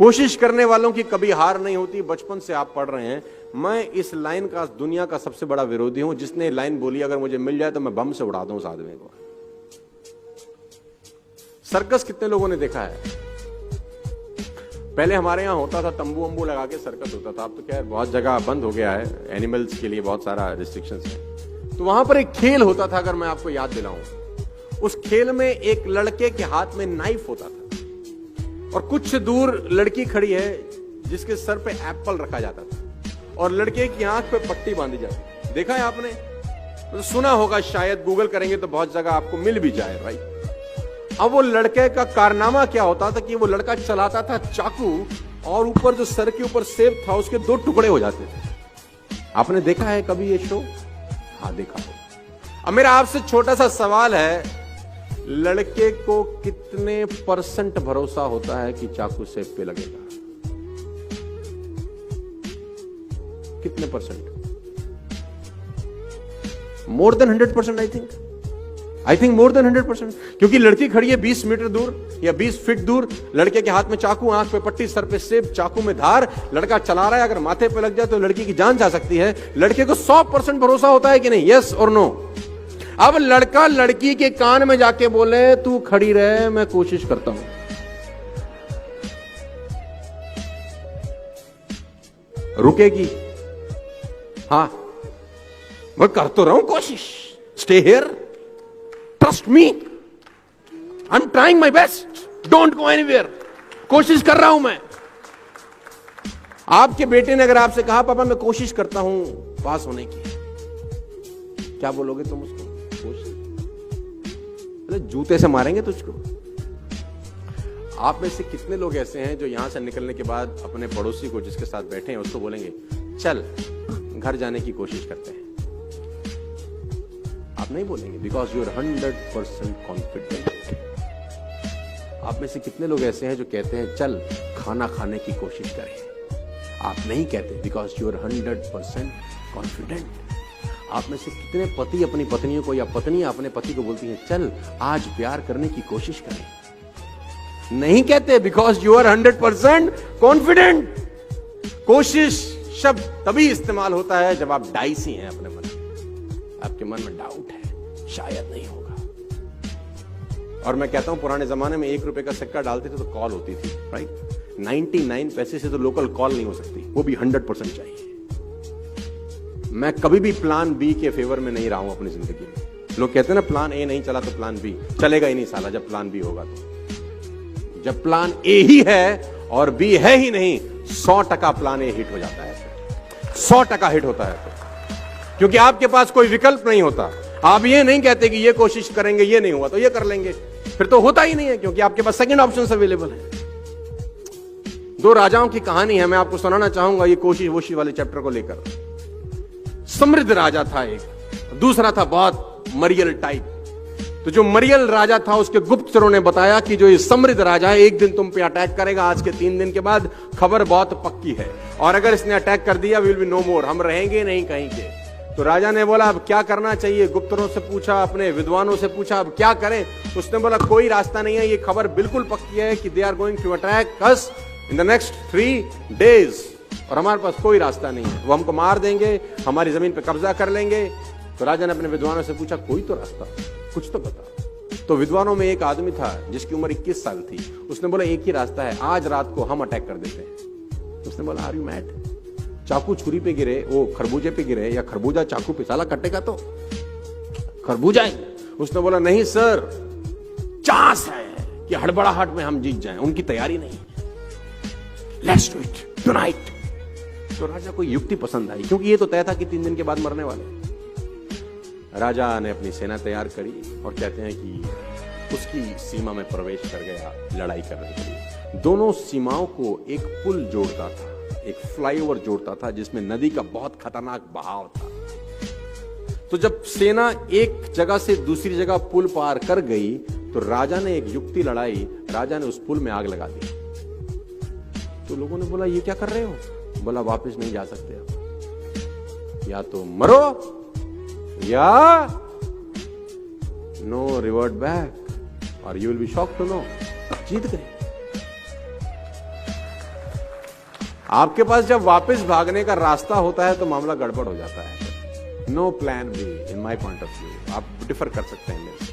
कोशिश करने वालों की कभी हार नहीं होती, बचपन से आप पढ़ रहे हैं। मैं इस लाइन का दुनिया का सबसे बड़ा विरोधी हूं, जिसने लाइन बोली अगर मुझे मिल जाए तो मैं बम से उड़ा दूं उस आदमी को। सर्कस कितने लोगों ने देखा है? पहले हमारे यहां होता था, तंबू वंबू लगा के सर्कस होता था। अब तो खैर बहुत जगह बंद हो गया है, एनिमल्स के लिए बहुत सारा रिस्ट्रिक्शंस है। तो वहां पर एक खेल होता था, अगर मैं आपको याद दिलाऊं। उस खेल में एक लड़के के हाथ में नाइफ होता था और कुछ दूर लड़की खड़ी है जिसके सर पे एप्पल रखा जाता था और लड़के की आंख पे पट्टी बांधी जाती। देखा है आपने? तो सुना होगा शायद, गूगल करेंगे तो बहुत जगह आपको मिल भी जाए भाई। अब वो लड़के का कारनामा क्या होता था कि वो लड़का चलाता था चाकू और ऊपर जो सर के ऊपर सेब था उसके 2 टुकड़े हो जाते थे। आपने देखा है कभी ये शो? हाँ देखा हो। अब मेरा आपसे छोटा सा सवाल है, लड़के को कितने % भरोसा होता है कि चाकू सेब पे लगेगा? कितने %? More than 100% I think more than 100%। क्योंकि लड़की खड़ी है 20 मीटर दूर या 20 फीट दूर, लड़के के हाथ में चाकू, आंख पे पट्टी, सर पे सेब, चाकू में धार, लड़का चला रहा है। अगर माथे पे लग जाए तो लड़की की जान जा सकती है। लड़के को 100% भरोसा होता है कि नहीं? यस और नो? अब लड़का लड़की के कान में जाके बोले तू खड़ी रहे, मैं कोशिश करता हूं। रुकेगी? हाँ, मैं कर तो रहा हूं कोशिश। Stay here, trust me, I am trying my best, don't go anywhere. कोशिश कर रहा हूं मैं। आपके बेटे ने अगर आपसे कहा पापा मैं कोशिश करता हूं पास होने की, क्या बोलोगे तुम उसको? जूते से मारेंगे तुझको। आप में से कितने लोग ऐसे हैं जो यहां से निकलने के बाद अपने पड़ोसी को जिसके साथ बैठे हैं उसको बोलेंगे चल घर जाने की कोशिश करते हैं? आप नहीं बोलेंगे, बिकॉज यू आर 100% कॉन्फिडेंट। आप में से कितने लोग ऐसे हैं जो कहते हैं चल खाना खाने की कोशिश करें? आप नहीं कहते, बिकॉज यू आर 100% कॉन्फिडेंट। आप में से कितने पति अपनी पत्नियों को या पत्नी अपने पति को बोलती है चल आज प्यार करने की कोशिश करें? नहीं कहते, बिकॉज यू आर 100% कॉन्फिडेंट। कोशिश शब्द तभी इस्तेमाल होता है जब आप डाइसी हैं अपने मन में, आपके मन में डाउट है शायद नहीं होगा। और मैं कहता हूं पुराने जमाने में 1 रुपए का सिक्का डालते थे तो कॉल होती थी, राइट? 99 पैसे से तो लोकल कॉल नहीं हो सकती, वो भी 100% चाहिए। मैं कभी भी प्लान बी के फेवर में नहीं रहा हूं अपनी जिंदगी में। लोग कहते हैं ना प्लान ए नहीं चला तो प्लान बी चलेगा ही नहीं साला। जब प्लान बी होगा तो, जब प्लान ए ही है और बी है ही नहीं, 100% प्लान ए हिट हो जाता है, 100% हिट होता है तो, क्योंकि आपके पास कोई विकल्प नहीं होता। आप ये नहीं कहते कि ये कोशिश करेंगे, ये नहीं हुआ तो ये कर लेंगे, फिर तो होता ही नहीं है, क्योंकि आपके पास सेकंड ऑप्शन अवेलेबल है। 2 राजाओं की कहानी है, मैं आपको सुनाना चाहूंगा ये कोशिश वोशिश वाले चैप्टर को लेकर। समृद्ध राजा था एक, दूसरा था बहुत मरियल टाइप। तो जो मरियल राजा था उसके गुप्तचरों ने बताया कि जो ये समृद्ध राजा है एक दिन तुम पे अटैक करेगा, आज के 3 दिन के बाद खबर बहुत पक्की है, और अगर इसने अटैक कर दिया विल बी नो मोर, हम रहेंगे नहीं कहीं के। तो राजा ने बोला अब क्या करना चाहिए? गुप्तचरों से पूछा, अपने विद्वानों से पूछा अब क्या करें? उसने बोला कोई रास्ता नहीं है, ये खबर बिल्कुल पक्की है कि they are going to attack us in the next 3 days, और हमारे पास कोई रास्ता नहीं है, वो हमको मार देंगे, हमारी जमीन पे कब्जा कर लेंगे। तो राजा ने अपने विद्वानों से पूछा कोई तो रास्ता, कुछ तो बता। तो विद्वानों में एक आदमी था जिसकी उम्र 21 साल थी। उसने बोला एक ही रास्ता है, आज रात को हम अटैक कर देते हैं। उसने बोला आर यू मैड? चाकू छुरी पे गिरे, वो खरबूजे पे गिरे, या खरबूजा चाकू पे, साला कटेगा तो खरबूजा ही। उसने बोला नहीं सर, चांस है कि हड़बड़ाहट में हम जीत जाएं, उनकी तैयारी नहीं है, लेट्स डू इट टुनाइट। तो राजा को युक्ति पसंद आई, क्योंकि ये तो तय था कि 3 दिन के बाद मरने वाले। राजा ने अपनी सेना तैयार करी और कहते हैं कि उसकी सीमा में प्रवेश कर गया लड़ाई करने के लिए। दोनों सीमाओं को एक पुल जोड़ता था, एक फ्लाईओवर जोड़ता था जिसमें नदी का बहुत खतरनाक बहाव था। तो जब सेना एक जगह से दूसरी जगह पुल पार कर गई तो राजा ने एक युक्ति लड़ाई, राजा ने उस पुल में आग लगा दी। तो लोगों ने बोला ये क्या कर रहे हो? बोला वापस नहीं जा सकते आप, या तो मरो या नो रिवर्ट बैक और you will be shocked to know जीत गए। आपके पास जब वापस भागने का रास्ता होता है तो मामला गड़बड़ हो जाता है। No plan B in my point of view. आप डिफर कर सकते हैं मेरे से।